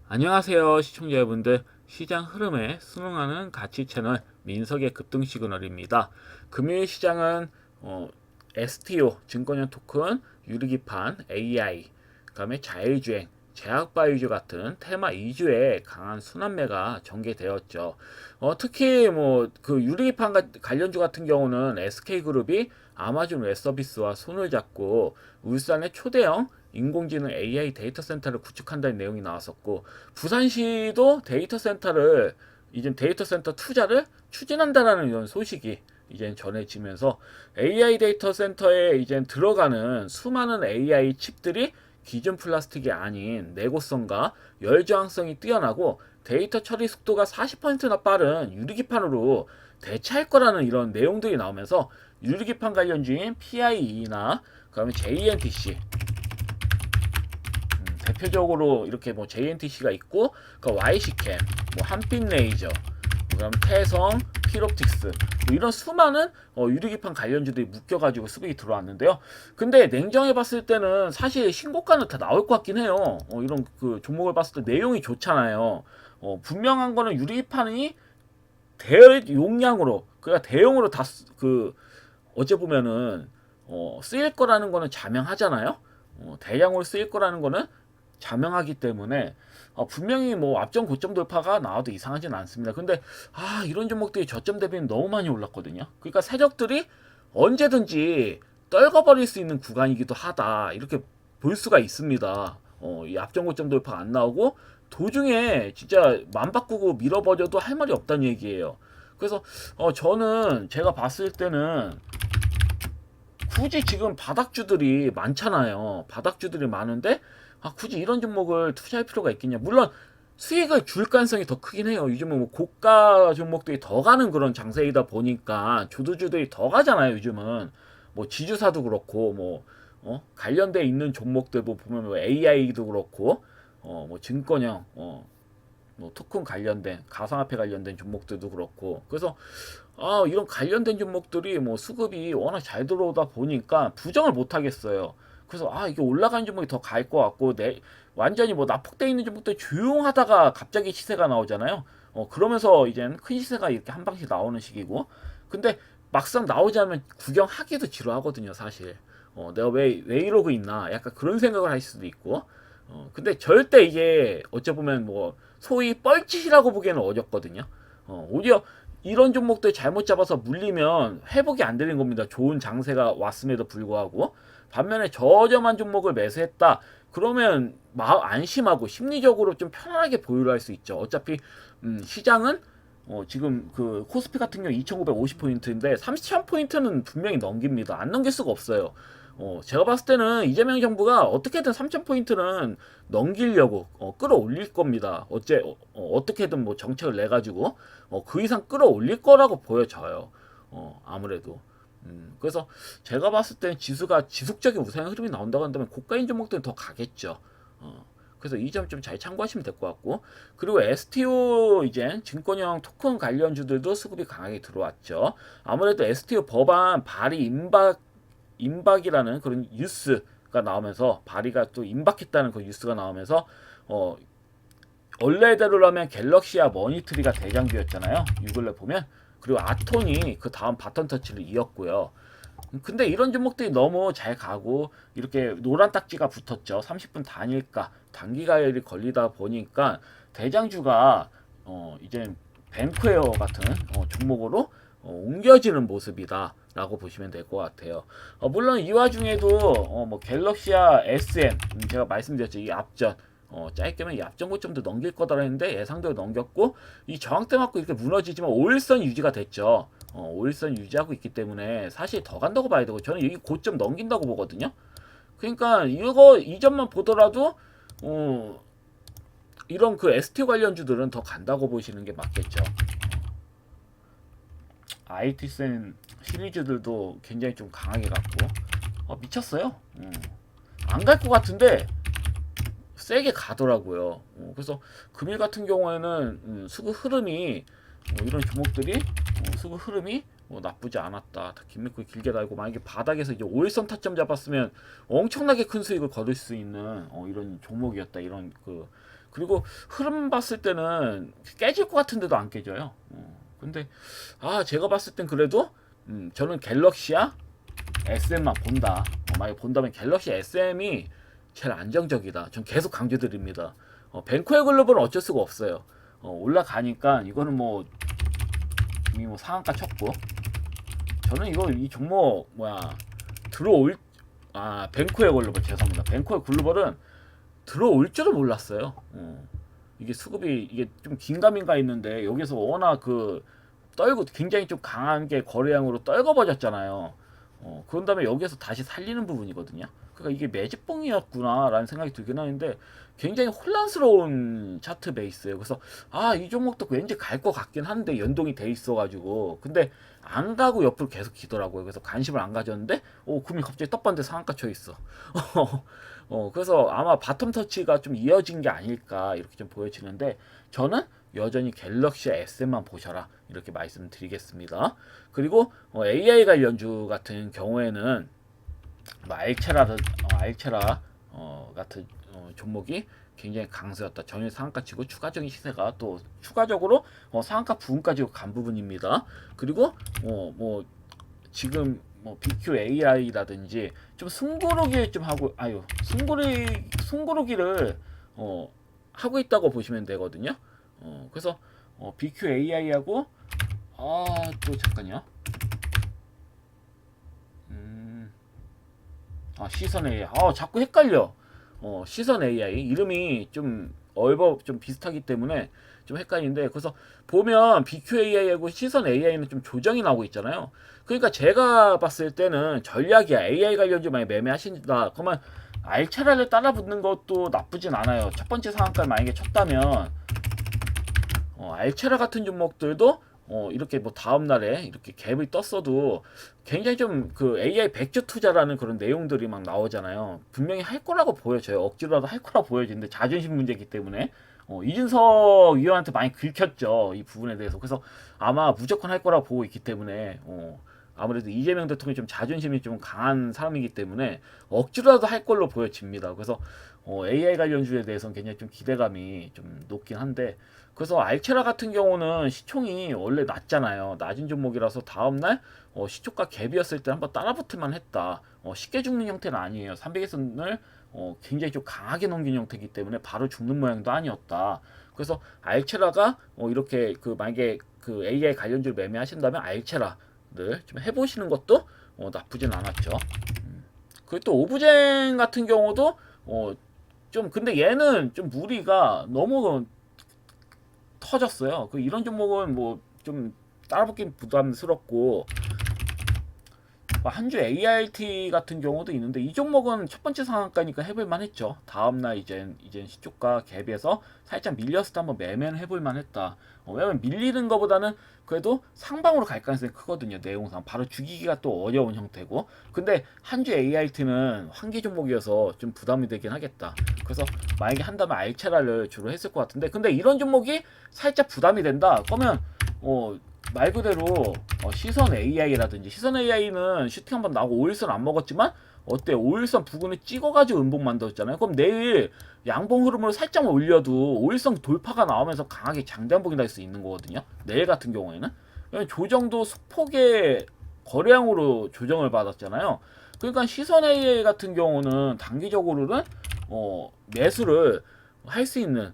안녕하세요 시청자 여러분들, 시장 흐름에 순응하는 가치 채널 민석의 급등 시그널입니다. 금요일 시장은 STO 증권형 토큰, 유리기판, AI, 그 다음에 자율주행, 제약바이오 같은 테마 위주의 강한 순환매가 전개되었죠. 특히 그 유리기판 관련주 같은 경우는 SK그룹이 아마존 웹서비스와 손을 잡고 울산의 초대형 인공지능 AI 데이터 센터를 구축한다는 내용이 나왔었고, 부산시도 데이터 센터를 이제 데이터 센터 투자를 추진한다라는 이런 소식이 이제 전해지면서 AI 데이터 센터에 이제 들어가는 수많은 AI 칩들이 기존 플라스틱이 아닌 내구성과 열 저항성이 뛰어나고 데이터 처리 속도가 40%나 빠른 유리기판으로 대체할 거라는 이런 내용들이 나오면서 유리기판 관련주인 PIE나 그다음에 JNTC, 대표적으로 이렇게 JNTC가 있고, 그 YC캠, 한빛레이저, 그다음 태성, 필옵틱스, 이런 수많은 유리기판 관련주들이 묶여가지고 수급이 들어왔는데요. 근데 냉정해 봤을 때는 사실 신고가는 다 나올 것 같긴 해요. 이런 그 종목을 봤을 때 내용이 좋잖아요. 분명한 거는 유리기판이 대용량으로, 그러니까 대용으로 다 어째 보면은 쓰일 거라는 거는 자명하잖아요. 대량으로 쓰일 거라는 거는 자명하기 때문에 분명히 앞전 고점 돌파가 나와도 이상하진 않습니다. 근데 이런 종목들이 저점 대비는 너무 많이 올랐거든요. 그러니까 세력들이 언제든지 떨궈버릴 수 있는 구간이기도 하다, 이렇게 볼 수가 있습니다. 이 앞전 고점 돌파가 안 나오고 도중에 진짜 맘 바꾸고 밀어버려도 할 말이 없다는 얘기예요. 그래서 저는 제가 봤을 때는 굳이 지금 바닥주들이 많잖아요. 바닥주들이 많은데 굳이 이런 종목을 투자할 필요가 있겠냐. 물론 수익을 줄 가능성이 더 크긴 해요. 요즘은 고가 종목들이 더 가는 그런 장세이다 보니까 조두주들이 더 가잖아요. 요즘은 지주사도 그렇고 관련돼 있는 종목들 보면 AI도 그렇고 증권형 토큰 관련된 가상화폐 관련된 종목들도 그렇고, 그래서 이런 관련된 종목들이 수급이 워낙 잘 들어오다 보니까 부정을 못 하겠어요. 그래서 이게 올라가는 종목이 더 갈 것 같고, 완전히 납폭돼 있는 종목들 조용하다가 갑자기 시세가 나오잖아요. 그러면서 이젠 큰 시세가 이렇게 한 방씩 나오는 시기고, 근데 막상 나오지 않으면 구경하기도 지루하거든요, 사실. 내가 왜 이러고 있나, 약간 그런 생각을 할 수도 있고. 근데 절대 이게 어찌 보면 소위 뻘짓이라고 보기에는 어렵거든요. 오히려 이런 종목들 잘못 잡아서 물리면 회복이 안 되는 겁니다. 좋은 장세가 왔음에도 불구하고. 반면에 저렴한 종목을 매수했다 그러면 안심하고 심리적으로 좀 편안하게 보유를 할 수 있죠. 어차피 시장은 지금 그 코스피 같은 경우 2,950포인트인데 3,000포인트는 분명히 넘깁니다. 안 넘길 수가 없어요. 제가 봤을 때는 이재명 정부가 어떻게든 3,000포인트는 넘기려고 끌어올릴 겁니다. 어떻게든 정책을 내가지고 그 이상 끌어올릴 거라고 보여져요. 아무래도. 그래서 제가 봤을 때는 지수가 지속적인 우상 흐름이 나온다고 한다면 고가인 종목들은 더 가겠죠. 그래서 이 점 좀 잘 참고하시면 될 것 같고, 그리고 STO 이제 증권형 토큰 관련주들도 수급이 강하게 들어왔죠. 아무래도 STO 법안 발의 임박이라는 그런 뉴스가 나오면서, 발의가 또 임박했다는 그 뉴스가 나오면서 원래대로라면 갤럭시와 머니트리가 대장주였잖아요. 유글레 보면. 그리고 아톤이 그 다음 바턴 터치를 이었고요. 근데 이런 종목들이 너무 잘 가고 이렇게 노란 딱지가 붙었죠. 30분 단일가, 단기 가열이 걸리다 보니까 대장주가 이제 뱅크웨어 같은 종목으로 옮겨지는 모습이다 라고 보시면 될 것 같아요. 물론 이 와중에도 갤럭시아 SM, 제가 말씀드렸죠. 이 앞전 짧게면 이 앞전 고점도 넘길 거다 했는데 예상대로 넘겼고, 이 저항대 맞고 이렇게 무너지지만 5일선 유지가 됐죠. 5일선 유지하고 있기 때문에 사실 더 간다고 봐야 되고, 저는 여기 고점 넘긴다고 보거든요. 그러니까 이 점만 보더라도 이런 그 ST 관련주들은 더 간다고 보시는 게 맞겠죠. IT센 시리즈들도 굉장히 좀 강하게 갔고, 미쳤어요. 안 갈 것 같은데 세게 가더라고요. 그래서 금일 같은 경우에는 수급 흐름이 이런 종목들이 수급 흐름이 나쁘지 않았다. 김맥구 길게 달고 만약에 바닥에서 이제 5일선 타점 잡았으면 엄청나게 큰 수익을 거둘 수 있는 이런 종목이었다. 이런 그리고 흐름 봤을 때는 깨질 것 같은데도 안 깨져요. 근데 제가 봤을 땐 그래도 저는 갤럭시야 SM만 본다. 만약에 본다면 갤럭시 SM이 제일 안정적이다. 전 계속 강조드립니다. 벤코의 글로벌은 어쩔 수가 없어요. 올라가니까 이거는 뭐 이미 뭐 상한가 쳤고, 저는 이 종목 들어올 벤코의 글로벌 죄송합니다. 벤코의 글로벌은 들어올 줄은 몰랐어요. 이게 수급이 이게 좀 긴가민가 있는데 여기서 워낙 떨고 굉장히 좀 강한 게 거래량으로 떨궈버렸잖아요. 그런 다음에 여기에서 다시 살리는 부분이거든요. 그러니까 이게 매집봉이었구나라는 생각이 들긴 하는데 굉장히 혼란스러운 차트 베이스예요. 그래서 이 종목도 왠지 갈 것 같긴 한데 연동이 돼 있어가지고 근데 안 가고 옆으로 계속 기더라고요. 그래서 관심을 안 가졌는데 금이 갑자기 떡반대 상한가 쳐 있어. 그래서 아마 바텀 터치가 좀 이어진 게 아닐까 이렇게 좀 보여지는데 저는 여전히 갤럭시 S만 보셔라 이렇게 말씀드리겠습니다. 그리고 AI 관련주 같은 경우에는 알체라 같은 종목이 굉장히 강세였다. 전일 상한가 치고 추가적인 시세가 또 추가적으로 상한가 부분까지 간 부분입니다. 그리고 지금 BQAI라든지 좀 숨고르기 좀 하고 숨고르기를 하고 있다고 보시면 되거든요. 그래서 BQAI하고 또 잠깐요. 시선 AI. 자꾸 헷갈려. 시선 AI 이름이 좀 좀 비슷하기 때문에 좀 헷갈리는데, 그래서 보면 BQAI하고 시선 AI는 좀 조정이 나오고 있잖아요. 그러니까 제가 봤을 때는 전략이야. AI 관련주 많이 매매하신다. 그러면 알차라를 따라 붙는 것도 나쁘진 않아요. 첫 번째 상한가를 만약에 쳤다면 알체라 같은 종목들도 이렇게 뭐 다음날에 이렇게 갭을 떴어도 굉장히 좀 AI 백주 투자라는 그런 내용들이 막 나오잖아요. 분명히 할 거라고 보여져요. 억지로라도 할 거라고 보여지는데 자존심 문제이기 때문에 이준석 위원한테 많이 긁혔죠. 이 부분에 대해서. 그래서 아마 무조건 할 거라고 보고 있기 때문에 아무래도 이재명 대통령이 좀 자존심이 좀 강한 사람이기 때문에 억지로라도 할 걸로 보여집니다. 그래서 AI 관련주에 대해서는 굉장히 좀 기대감이 좀 높긴 한데, 그래서 알체라 같은 경우는 시총이 원래 낮잖아요. 낮은 종목이라서 다음날 시초가 갭이었을 때 한번 따라붙을만 했다. 쉽게 죽는 형태는 아니에요. 300일선을 굉장히 좀 강하게 넘긴 형태이기 때문에 바로 죽는 모양도 아니었다. 그래서 알체라가 이렇게 만약에 AI 관련주를 매매하신다면 알체라를 좀 해보시는 것도 나쁘진 않았죠. 그리고 또 오브젠 같은 경우도 좀 근데 얘는 좀 무리가 너무 터졌어요. 이런 종목은 뭐 좀 따라붙긴 부담스럽고, 한주 ART 같은 경우도 있는데 이 종목은 첫 번째 상한가니까 해볼만 했죠. 다음날 이젠 시초가 갭에서 살짝 밀렸을 때 한번 매매는 해볼만 했다. 왜냐면 밀리는 것보다는 그래도 상방으로 갈 가능성이 크거든요. 내용상 바로 죽이기가 또 어려운 형태고, 근데 한주 ART는 환기 종목이어서 좀 부담이 되긴 하겠다. 그래서 만약에 한다면 알체라를 주로 했을 것 같은데, 근데 이런 종목이 살짝 부담이 된다 그러면 말 그대로 시선 AI라든지, 시선 AI는 슈팅 한번 나오고 5일선 안 먹었지만 어때? 5일선 부근에 찍어가지고 음봉 만들었잖아요. 그럼 내일 양봉 흐름으로 살짝 올려도 5일선 돌파가 나오면서 강하게 장대한봉이 날 수 있는 거거든요. 내일 같은 경우에는 조정도 소폭의 거래량으로 조정을 받았잖아요. 그러니까 시선 AI 같은 경우는 단기적으로는 매수를 할 수 있는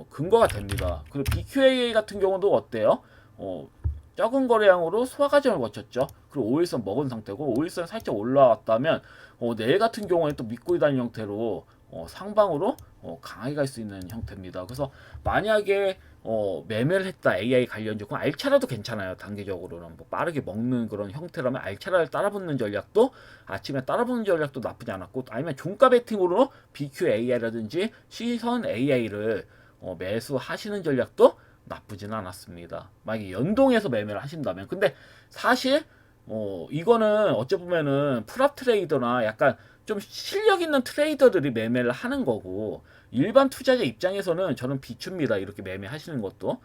근거가 됩니다. 그리고 BQAA 같은 경우도 어때요? 적은 거래량으로 소화 과정을 거쳤죠. 그리고 5일선 먹은 상태고 5일선 살짝 올라왔다면 내일 같은 경우에 또 밑꼬리 달린 형태로 상방으로 강하게 갈 수 있는 형태입니다. 그래서 만약에 매매를 했다 AI 관련주, 그럼 알차라도 괜찮아요. 단기적으로는 뭐 빠르게 먹는 그런 형태라면 알차라를 따라붙는 전략도, 아침에 따라붙는 전략도 나쁘지 않았고, 아니면 종가 베팅으로 BQAI라든지 시선 AI를 매수하시는 전략도 나쁘진 않았습니다. 만약에 연동해서 매매를 하신다면. 근데 사실 이거는 어찌 보면은 프랍 트레이더나 약간 좀 실력 있는 트레이더들이 매매를 하는 거고, 일반 투자자 입장에서는 저는 비추입니다. 이렇게 매매하시는 것도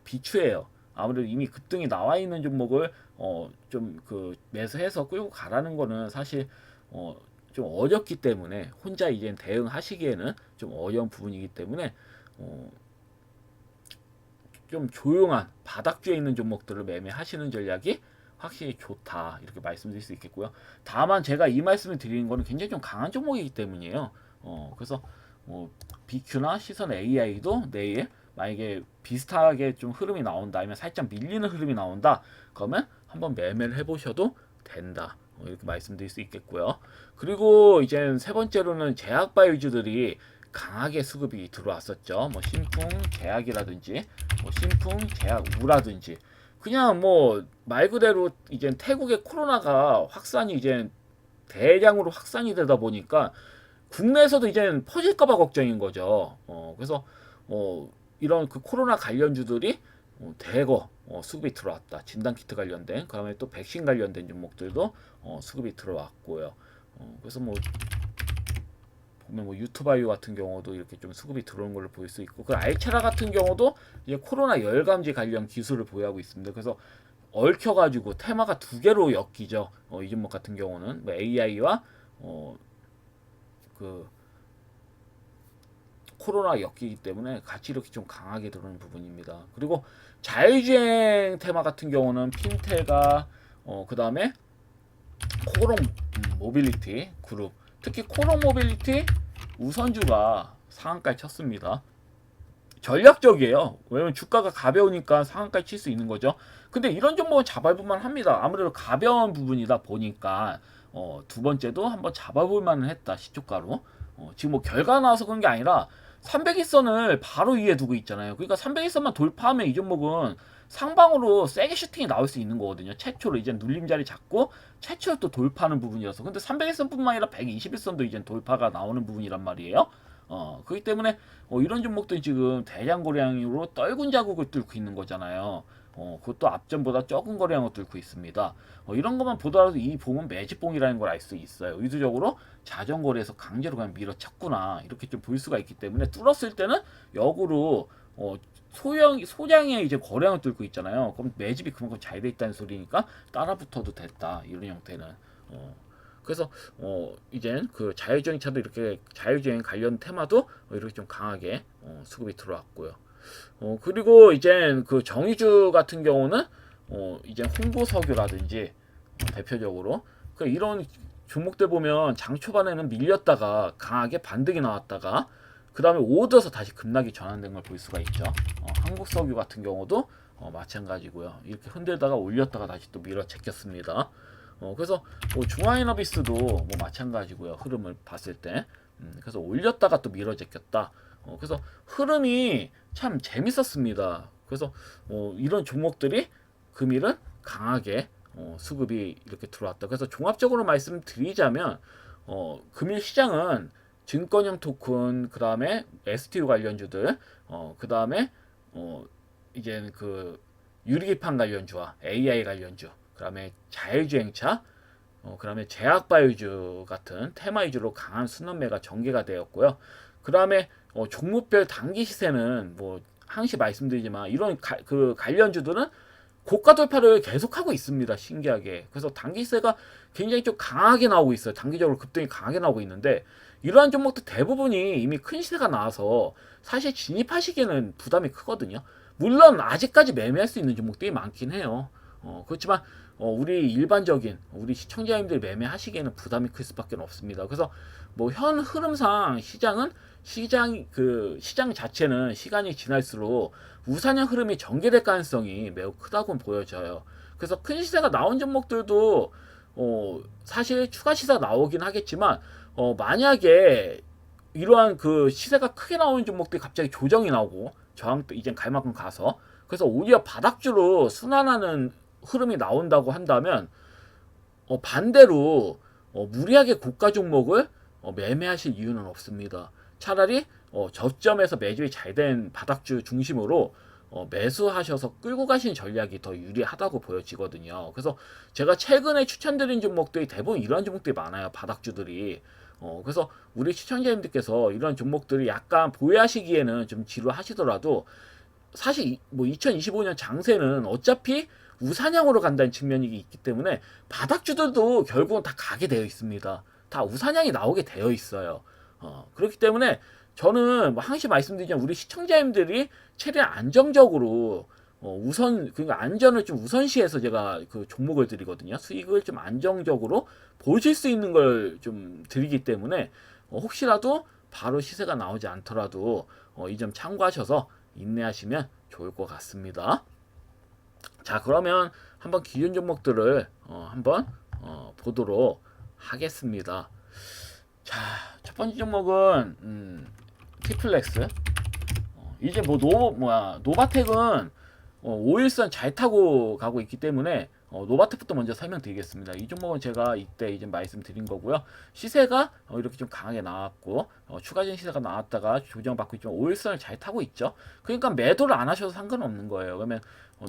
비추예요. 아무래도 이미 급등이 나와 있는 종목을 좀 그 매수해서 끌고 가라는 거는 사실 좀 어렵기 때문에 혼자 이제 대응하시기에는 좀 어려운 부분이기 때문에 어, 좀 조용한 바닥주에 있는 종목들을 매매하시는 전략이 확실히 좋다 이렇게 말씀드릴 수 있겠고요. 다만 제가 이 말씀을 드리는 거는 굉장히 좀 강한 종목이기 때문이에요. 그래서 BQ나 시선 AI도 내일 만약에 비슷하게 좀 흐름이 나온다 아니면 살짝 밀리는 흐름이 나온다 그러면 한번 매매를 해보셔도 된다 이렇게 말씀드릴 수 있겠고요. 그리고 이제 세 번째로는 제약바이오주들이 강하게 수급이 들어왔었죠. 뭐 신풍 제약이라든지 뭐 신풍 제약우라든지 그냥 뭐 말 그대로 이제 태국의 코로나가 확산이 이제 대량으로 확산이 되다 보니까 국내에서도 이제 퍼질까봐 걱정인 거죠. 그래서 이런 그 코로나 관련주들이 대거 수급이 들어왔다. 진단키트 관련된, 그다음에 또 백신 관련된 종목들도 수급이 들어왔고요. 그래서 뭐 보면 뭐 유튜바이오 같은 경우도 이렇게 좀 수급이 들어오는 걸로 볼 수 있고, 그 알체라 같은 경우도 이제 코로나 열감지 관련 기술을 보유하고 있습니다. 그래서 얽혀가지고 테마가 두 개로 엮이죠. 이 종목 같은 경우는 뭐 AI와 그 코로나 엮이기 때문에 같이 이렇게 좀 강하게 들어오는 부분입니다. 그리고 자율주행 테마 같은 경우는 핀테가 그 다음에 코롱 모빌리티 그룹, 특히 코롱 모빌리티 우선주가 상한가에 쳤습니다. 전략적이에요. 왜냐면 주가가 가벼우니까 상한가에 칠 수 있는 거죠. 근데 이런 종목은 잡아볼만 합니다. 아무래도 가벼운 부분이다 보니까 두 번째도 한번 잡아볼 만은 했다. 시초가로. 지금 뭐 결과 나와서 그런 게 아니라 300일선을 바로 위에 두고 있잖아요. 그러니까 300일선만 돌파하면 이 종목은 상방으로 세게 슈팅이 나올 수 있는 거거든요. 최초로 이제 눌림자리 잡고 최초로 또 돌파하는 부분이어서. 근데 300일선뿐만 아니라 120일선도 이제 돌파가 나오는 부분이란 말이에요. 그렇기 때문에 이런 종목들이 지금 대량 거래량으로 떨군 자국을 뚫고 있는 거잖아요. 그것도 앞전보다 적은 거래량을 뚫고 있습니다. 이런 것만 보더라도 이 봉은 매집봉이라는 걸 알 수 있어요. 의도적으로 자전거래에서 강제로 그냥 밀어쳤구나 이렇게 좀 볼 수가 있기 때문에, 뚫었을 때는 역으로 소량의 이제 거래량을 뚫고 있잖아요. 그럼 매집이 그만큼 잘 돼 있다는 소리니까 따라붙어도 됐다 이런 형태는. 그래서 이젠 그 자율주행 차도 이렇게 자율주행 관련 테마도 이렇게 좀 강하게 수급이 들어왔고요. 그리고 이제 그 정의주 같은 경우는 이제 홍보석유라든지 대표적으로 이런 종목들 보면 장 초반에는 밀렸다가 강하게 반등이 나왔다가 그 다음에 오더서 다시 급락이 전환된 걸 볼 수가 있죠. 한국석유 같은 경우도 마찬가지고요. 이렇게 흔들다가 올렸다가 다시 또 밀어 제꼈습니다. 그래서 중화에너비스도 뭐 마찬가지고요. 흐름을 봤을 때 그래서 올렸다가 또 밀어 제꼈다. 그래서 흐름이 참 재밌었습니다. 그래서 이런 종목들이 금일은 강하게 수급이 이렇게 들어왔다. 그래서 종합적으로 말씀드리자면 금일 시장은 증권형 토큰, 그 다음에 STU 관련주들, 그 다음에 이제는 그 유리기판 관련주와 AI 관련주, 그 다음에 자율주행차, 그 다음에 제약바이오주 같은 테마 위주로 강한 순환매가 전개가 되었고요. 그 다음에 종목별 단기 시세는 뭐 항시 말씀드리지만 이런 그 관련주들은 고가 돌파를 계속하고 있습니다. 신기하게. 그래서 단기 시세가 굉장히 좀 강하게 나오고 있어요. 단기적으로 급등이 강하게 나오고 있는데, 이러한 종목들 대부분이 이미 큰 시세가 나와서 사실 진입하시기에는 부담이 크거든요. 물론 아직까지 매매할 수 있는 종목들이 많긴 해요. 그렇지만 우리 일반적인 우리 시청자님들 매매하시기에는 부담이 클 수밖에 없습니다. 그래서 뭐 현 흐름상 시장 자체는 시간이 지날수록 우상향 흐름이 전개될 가능성이 매우 크다고 보여져요. 그래서 큰 시세가 나온 종목들도 사실 추가 시세가 나오긴 하겠지만 만약에 이러한 그 시세가 크게 나오는 종목들이 갑자기 조정이 나오고 저항 때 이제 갈 만큼 가서, 그래서 오히려 바닥주로 순환하는 흐름이 나온다고 한다면 반대로 무리하게 고가 종목을 매매하실 이유는 없습니다. 차라리 저점에서 매집이 잘 된 바닥주 중심으로 매수하셔서 끌고 가시는 전략이 더 유리하다고 보여지거든요. 그래서 제가 최근에 추천드린 종목들이 대부분 이런 종목들이 많아요. 바닥주들이. 그래서 우리 시청자님들께서 이런 종목들이 약간 보유하시기에는 좀 지루하시더라도 사실 뭐 2025년 장세는 어차피 우상향으로 간다는 측면이 있기 때문에 바닥주들도 결국은 다 가게 되어 있습니다. 다 우상향이 나오게 되어 있어요. 그렇기 때문에 저는 뭐 항상 말씀드리지만 우리 시청자님들이 최대한 안정적으로 우선 그러니까 안전을 좀 우선시해서 제가 그 종목을 드리거든요. 수익을 좀 안정적으로 보실 수 있는 걸 좀 드리기 때문에 혹시라도 바로 시세가 나오지 않더라도 이 점 참고하셔서 인내하시면 좋을 것 같습니다. 자, 그러면 한번 기준 종목들을 한번 보도록 하겠습니다. 자, 첫 번째 종목은 티플렉스. 이제 뭐 노바텍은 5일선 잘 타고 가고 있기 때문에 노바텍부터 먼저 설명드리겠습니다. 이 종목은 제가 이때 이제 말씀드린 거고요. 시세가 이렇게 좀 강하게 나왔고 추가적인 시세가 나왔다가 조정받고 있지만 5일선을 잘 타고 있죠. 그러니까 매도를 안 하셔도 상관없는 거예요. 그러면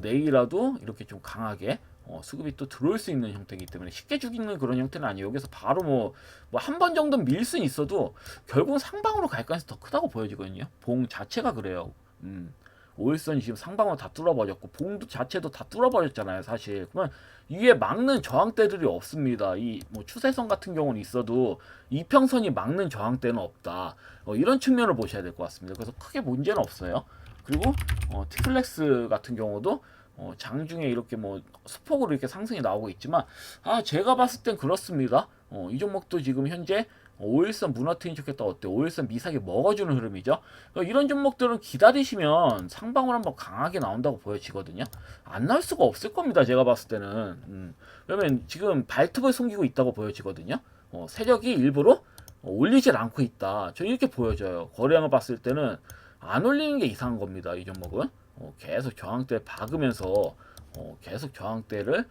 내일이라도 이렇게 좀 강하게 수급이 또 들어올 수 있는 형태이기 때문에 쉽게 죽이는 그런 형태는 아니에요. 여기서 바로 뭐 한 번 정도 밀 수는 있어도 결국은 상방으로 갈 가능성이 더 크다고 보여지거든요. 봉 자체가 그래요. 5일선이 지금 상방으로 다 뚫어버렸고 봉도 자체도 다 뚫어버렸잖아요. 사실 그러면 위에 막는 저항대들이 없습니다. 이 뭐 추세선 같은 경우는 있어도 이평선이 막는 저항대는 없다. 이런 측면을 보셔야 될 것 같습니다. 그래서 크게 문제는 없어요. 그리고 티플렉스 같은 경우도 장중에 이렇게 뭐 수폭으로 이렇게 상승이 나오고 있지만 제가 봤을 땐 그렇습니다. 이 종목도 지금 현재 5일선 무너뜨린 좋겠다 어때? 5일선 미사기 먹어주는 흐름이죠. 이런 종목들은 기다리시면 상방울 한번 강하게 나온다고 보여지거든요. 안 나올 수가 없을 겁니다. 제가 봤을 때는. 그러면 지금 발톱을 숨기고 있다고 보여지거든요. 세력이 일부러 올리질 않고 있다. 저 이렇게 보여져요. 거래량을 봤을 때는 안 올리는 게 이상한 겁니다. 이 종목은 계속 저항대 박으면서 계속 저항대를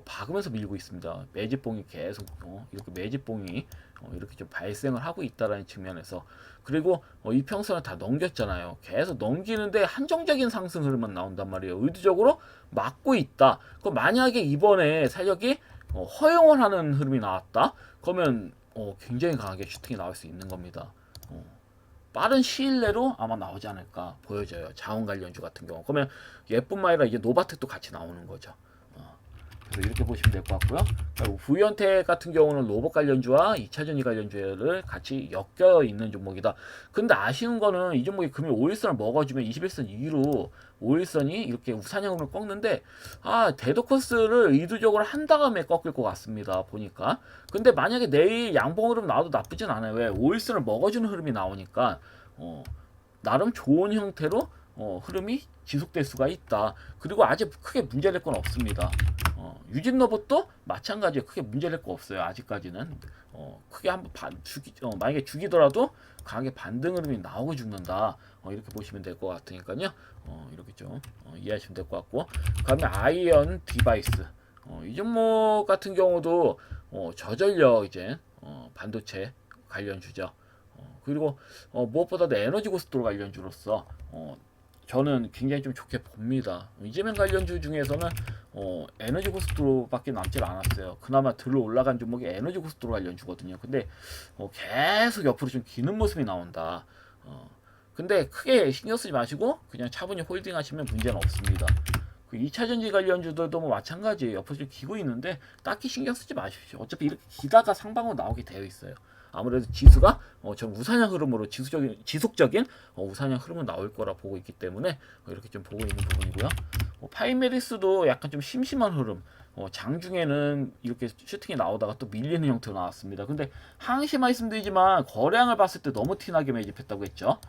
박으면서 밀고 있습니다. 매집봉이 계속 이렇게 매집봉이 이렇게 좀 발생을 하고 있다라는 측면에서 그리고 이평선을 다 넘겼잖아요. 계속 넘기는데 한정적인 상승 흐름만 나온단 말이에요. 의도적으로 막고 있다. 그럼 만약에 이번에 세력이 허용을 하는 흐름이 나왔다. 그러면 굉장히 강하게 슈팅이 나올 수 있는 겁니다. 빠른 시일 내로 아마 나오지 않을까 보여져요. 자원 관련주 같은 경우. 그러면 얘뿐만 아니라 이제 노바텍도 같이 나오는 거죠. 그래서 이렇게 보시면 될 것 같고요. 그리고 부연택 같은 경우는 로봇 관련주와 2차전지 관련주를 같이 엮여 있는 종목이다. 근데 아쉬운 거는 이 종목이 금일 5일선을 먹어주면 21선 이후로 5일선이 이렇게 우상향으로 꺾는데 데드 코스를 의도적으로 한 다음에 꺾일 것 같습니다. 보니까. 근데 만약에 내일 양봉 흐름 나와도 나쁘진 않아요. 왜? 5일선을 먹어주는 흐름이 나오니까 나름 좋은 형태로 흐름이 지속될 수가 있다. 그리고 아직 크게 문제될 건 없습니다. 유진 로봇도 마찬가지로 크게 문제될 거 없어요. 아직까지는 크게 한번 만약에 죽이더라도 강하게 반등 흐름이 나오고 죽는다. 이렇게 보시면 될 것 같으니까요. 이렇게 좀 이해하시면 될 것 같고, 그다음에 아이언 디바이스 이 종목 같은 경우도 저전력 이제 반도체 관련주죠. 그리고 무엇보다도 에너지 고속도로 관련주로서 저는 굉장히 좀 좋게 봅니다. 이재명 관련주 중에서는 에너지 고속도로밖에 남질 않았어요. 그나마 들어 올라간 종목이 에너지 고속도로 관련주거든요. 근데 계속 옆으로 좀 기는 모습이 나온다. 근데 크게 신경 쓰지 마시고 그냥 차분히 홀딩 하시면 문제는 없습니다. 그 2차전지 관련주들도 뭐 마찬가지예요. 옆으로 좀 기고 있는데 딱히 신경 쓰지 마십시오. 어차피 이렇게 기다가 상방으로 나오게 되어 있어요. 아무래도 지수가 좀 우상향 흐름으로 지속적인 우상향 흐름은 나올 거라 보고 있기 때문에 이렇게 좀 보고 있는 부분이고요. 파이메리스도 약간 좀 심심한 흐름. 장중에는 이렇게 슈팅이 나오다가 또 밀리는 형태로 나왔습니다. 근데 항시 말씀드리지만 거래량을 봤을 때 너무 티나게 매집했다고 했죠.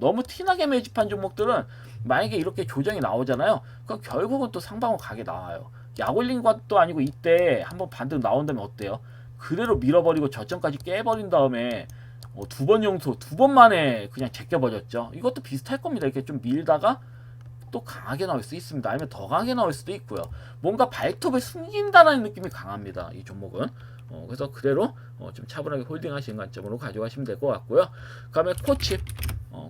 너무 티나게 매집한 종목들은 만약에 이렇게 조정이 나오잖아요. 그럼 결국은 또 상방으로 가게 나와요. 약 올린 것도 아니고 이때 한번 반등 나온다면 어때요? 그대로 밀어버리고 저점까지 깨버린 다음에 두 번 용서, 두 번 만에 그냥 제껴버렸죠. 이것도 비슷할 겁니다. 이렇게 좀 밀다가 또 강하게 나올 수 있습니다. 아니면 더 강하게 나올 수도 있고요. 뭔가 발톱을 숨긴다는 느낌이 강합니다. 이 종목은. 그래서 그대로 좀 차분하게 홀딩하시는 관점으로 가져가시면 될 것 같고요. 그 다음에 코칩.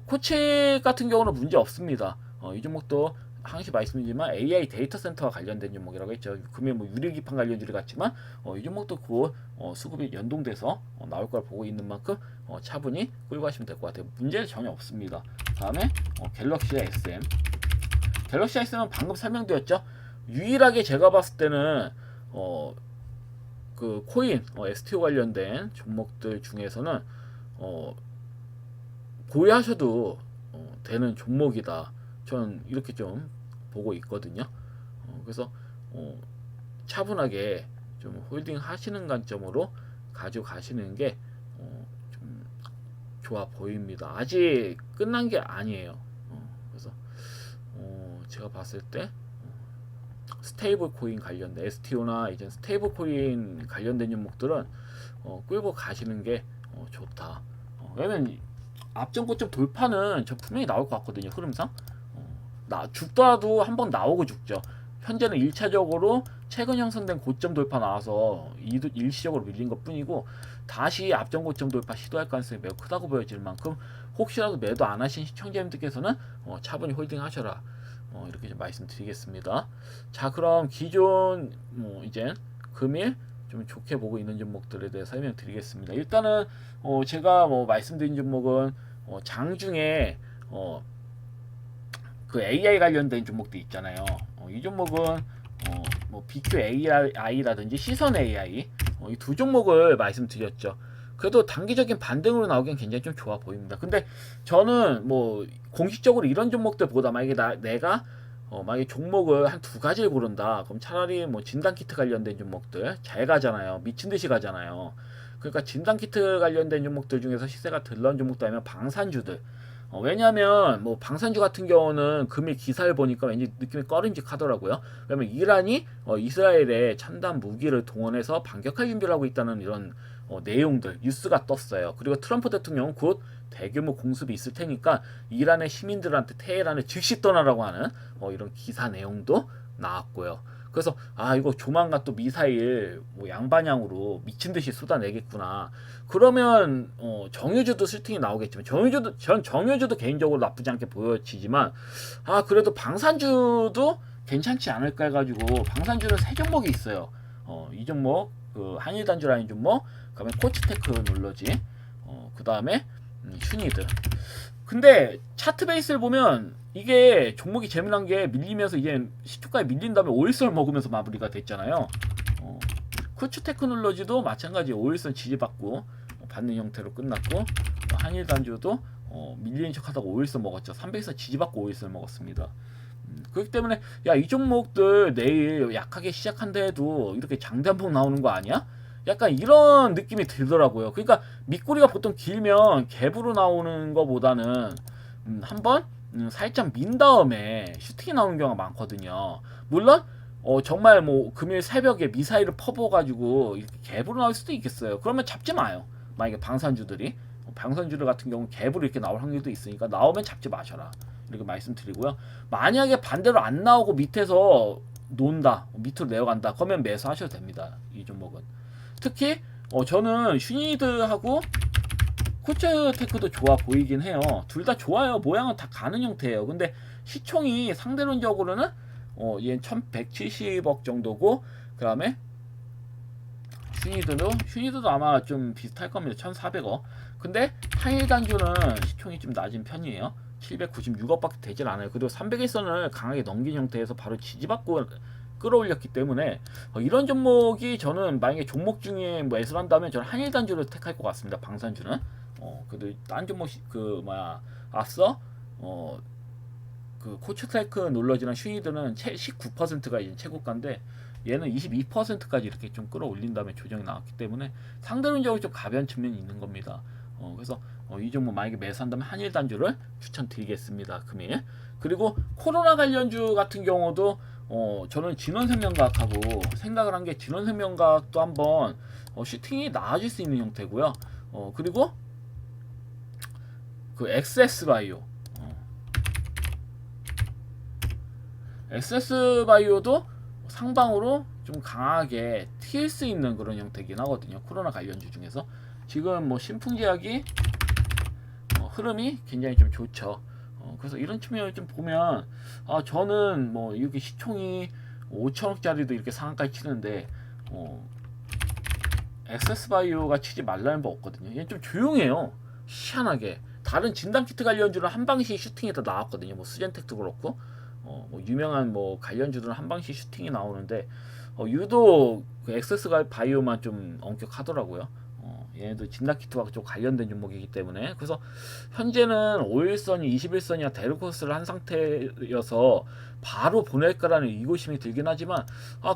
코칩 같은 경우는 문제 없습니다. 이 종목도 항시 말씀드리지만 AI 데이터 센터와 관련된 종목이라고 했죠. 금일 뭐 유리기판 관련주를 같지만 이 종목도 곧 수급이 연동돼서 나올 걸 보고 있는 만큼 차분히 끌고 가시면 될 것 같아요. 문제는 전혀 없습니다. 다음에 갤럭시의 SM. 갤럭시 S7은 방금 설명드렸죠. 유일하게 제가 봤을 때는 그 코인 STO 관련된 종목들 중에서는 보유하셔도 되는 종목이다. 저는 이렇게 좀 보고 있거든요. 그래서 차분하게 좀 홀딩 하시는 관점으로 가져가시는 게 좀 좋아 보입니다. 아직 끝난 게 아니에요. 그래서 제가 봤을 때 스테이블 코인 관련된 STO나 이제 스테이블 코인 관련된 종목들은 끌고 가시는 게 좋다. 왜냐면 앞전 고점 돌파는 저 분명히 나올 것 같거든요. 흐름상 죽더라도 한번 나오고 죽죠. 현재는 1차적으로 최근 형성된 고점 돌파 나와서 일시적으로 밀린 것 뿐이고, 다시 앞전 고점 돌파 시도할 가능성이 매우 크다고 보여질 만큼 혹시라도 매도 안 하신 시청자님들께서는 차분히 홀딩 하셔라, 이렇게 좀 말씀드리겠습니다. 자, 그럼 기존 이제 금일 좀 좋게 보고 있는 종목들에 대해 설명드리겠습니다. 일단은 제가 말씀드린 종목은 장중에 그 AI 관련된 종목도 있잖아요. 이 종목은 BQ AI라든지 시선 AI 이 두 종목을 말씀드렸죠. 그래도 단기적인 반등으로 나오기엔 굉장히 좀 좋아 보입니다. 근데 저는 공식적으로 이런 종목들보다 만약에 내가 만약에 종목을 한 두 가지를 고른다, 그럼 차라리 진단키트 관련된 종목들 잘 가잖아요. 미친 듯이 가잖아요. 그러니까 진단키트 관련된 종목들 중에서 시세가 덜 나온 종목도 아니면 방산주들. 왜냐하면 방산주 같은 경우는 금일 기사를 보니까 왠지 느낌이 꺼림직하더라고요. 왜냐면 이란이 이스라엘에 첨단 무기를 동원해서 반격할 준비를 하고 있다는 이런 내용들 뉴스가 떴어요. 그리고 트럼프 대통령은 곧 대규모 공습이 있을 테니까 이란의 시민들한테 테헤란을 즉시 떠나라고 하는 이런 기사 내용도 나왔고요. 그래서 이거 조만간 또 미사일 양방향으로 미친듯이 쏟아내겠구나. 그러면 정유주도 실팅이 나오겠지만, 정유주도 개인적으로 나쁘지 않게 보여지지만 그래도 방산주도 괜찮지 않을까 해가지고, 방산주는 세 종목이 있어요. 이 종목, 그 한일단주라는 종목, 그다음에 코츠테크 놀러지, 그 다음에 슈니드. 근데 차트 베이스를 보면 이게 종목이 재미난 게 밀리면서 이제 시초가에 밀린 다음에 오일선을 먹으면서 마무리가 됐잖아요. 쿠츠 테크놀로지도 마찬가지 오일선 지지받고 받는 형태로 끝났고, 한일단주도 밀리는 척하다가 오일선 먹었죠. 300선 지지받고 오일선 먹었습니다. 그렇기 때문에 이 종목들 내일 약하게 시작한데도 이렇게 장단폭 나오는 거 아니야? 약간 이런 느낌이 들더라고요. 그러니까 밑꼬리가 보통 길면 갭으로 나오는 거보다는 한번 살짝 민 다음에 슈팅이 나오는 경우가 많거든요. 물론 정말 금일 새벽에 미사일을 퍼부어가지고 이렇게 갭으로 나올 수도 있겠어요. 그러면 잡지 마요. 만약에 방산주들 같은 경우는 갭으로 이렇게 나올 확률도 있으니까 나오면 잡지 마셔라, 이렇게 말씀드리고요. 만약에 반대로 안 나오고 밑에서 논다, 밑으로 내려간다, 그러면 매수하셔도 됩니다. 이 종목은 특히 저는 슈니드하고 코츠테크도 좋아 보이긴 해요. 둘 다 좋아요. 모양은 다 가는 형태예요. 근데 시총이 상대론적으로는 얘는 1170억 정도고, 그 다음에 슈니드도 아마 좀 비슷할 겁니다. 1400억. 근데 한일단주는 시총이 좀 낮은 편이에요. 796억밖에 되질 않아요. 그리고 300일선을 강하게 넘긴 형태에서 바로 지지받고 끌어올렸기 때문에 이런 종목이, 저는 만약에 종목 중에 매수를 한다면 저는 한일단주를 택할 것 같습니다. 방산주는 그래도 딴 종목 앞서 그 코츠테크 놀러지랑 슈니드는 19%가 이제 최고가인데, 얘는 22%까지 이렇게 좀 끌어올린 다음에 조정이 나왔기 때문에 상대론적으로 좀 가벼운 측면이 있는 겁니다. 그래서 이 종목 만약에 매수한다면 한일단주를 추천드리겠습니다. 금일. 그리고 코로나 관련주 같은 경우도 저는 진원생명과학하고 생각을 한 게, 진원생명과학도 한번 슈팅이 나아질 수 있는 형태고요. 그리고 그 엑세스바이오도 상방으로 좀 강하게 튈 수 있는 그런 형태긴 하거든요. 코로나 관련주 중에서 지금 신풍제약이 흐름이 굉장히 좀 좋죠. 그래서 이런 측면을 좀 보면 저는 이렇게 시총이 5천억짜리도 이렇게 상한가에 치는데 엑세스바이오가 치지 말라는 법 없거든요. 얘는 좀 조용해요. 희한하게 다른 진단키트 관련주는 한 방씩 슈팅이 다 나왔거든요. 수젠텍도 그렇고 뭐 유명한 뭐 관련주들은 한 방씩 슈팅이 나오는데 유독 그 엑세스 바이오만 좀 엄격하더라고요. 얘네도 진라키트와 좀 관련된 종목이기 때문에 그래서 현재는 5일선이 21선이나 데르코스를 한 상태여서 바로 보낼까라는 의구심이 들긴 하지만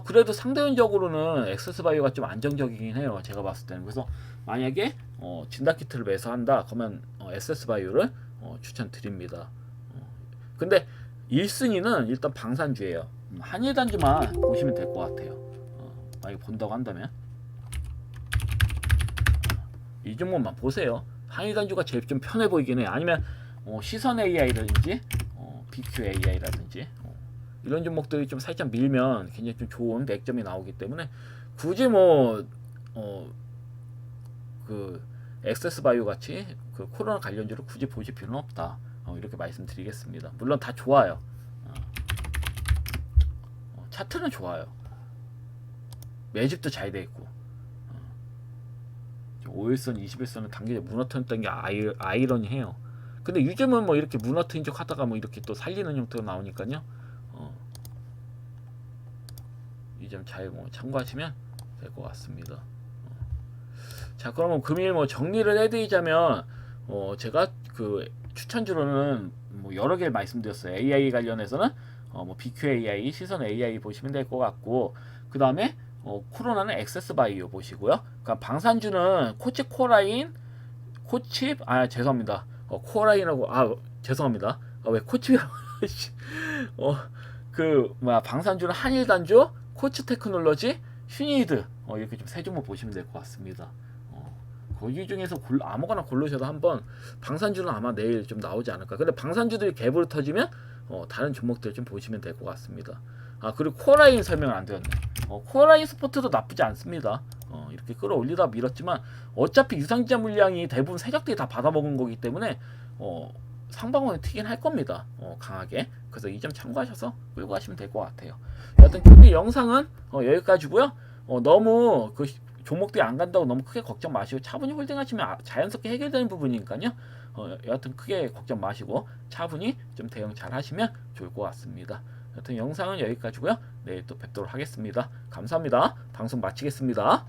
그래도 상대적으로는 엑세스바이오가 좀 안정적이긴 해요. 제가 봤을 때는. 그래서 만약에 진다키트를 매수한다 그러면 엑세스바이오를 추천드립니다. 근데 1순위는 일단 방산주예요. 한일단주만 보시면 될 것 같아요. 만약에 본다고 한다면 이 종목만 보세요. 한일단주가 제일 좀 편해 보이긴 해. 아니면 시선 AI라든지 BQ AI라든지 이런 종목들이 좀 살짝 밀면 굉장히 좀 좋은 맥점이 나오기 때문에 굳이 그 엑세스 바이오 같이 그 코로나 관련주를 굳이 보실 필요는 없다. 이렇게 말씀드리겠습니다. 물론 다 좋아요. 차트는 좋아요. 매집도 잘 돼 있고 5일선, 21선은 단계적 무너뜨렸던 게 아이러니해요. 근데 요즘은 뭐 이렇게 무너뜨린 척 하다가 뭐 이렇게 또 살리는 형태가 나오니까요. 이 점 잘 참고하시면 될 것 같습니다. 자, 그러면 금일 정리를 해드리자면 제가 그 추천주로는 여러 개 말씀드렸어요. AI 관련해서는 BQAI, 시선 AI 보시면 될 것 같고 그 다음에 코로나는 엑세스바이오 보시고요. 그러니까 방산주는 코치 코라인, 코칩 죄송합니다. 코라인하고 죄송합니다. 왜 코칩이라고 방산주는 한일단주, 코치 테크놀로지, 휴니드 이렇게 좀 세 종목 보시면 될 것 같습니다. 거기 중에서 아무거나 고르셔도 한번 방산주는 아마 내일 좀 나오지 않을까. 근데 방산주들이 갭으로 터지면 다른 종목들 좀 보시면 될 것 같습니다. 그리고 코어라인 설명을 안 드렸네. 코어라인 스포트도 나쁘지 않습니다. 이렇게 끌어올리다 밀었지만 어차피 유상증자 물량이 대부분 세력들이 다 받아먹은 거기 때문에 상방원에 튀긴 할 겁니다. 강하게. 그래서 이 점 참고하셔서 끌고 가시면 될 것 같아요. 여하튼 오늘 영상은 여기까지고요. 너무 그 종목들이 안 간다고 너무 크게 걱정 마시고 차분히 홀딩하시면 자연스럽게 해결되는 부분이니까요. 여하튼 크게 걱정 마시고 차분히 좀 대응 잘 하시면 좋을 것 같습니다. 여하튼 영상은 여기까지고요. 내일 또 뵙도록 하겠습니다. 감사합니다. 방송 마치겠습니다.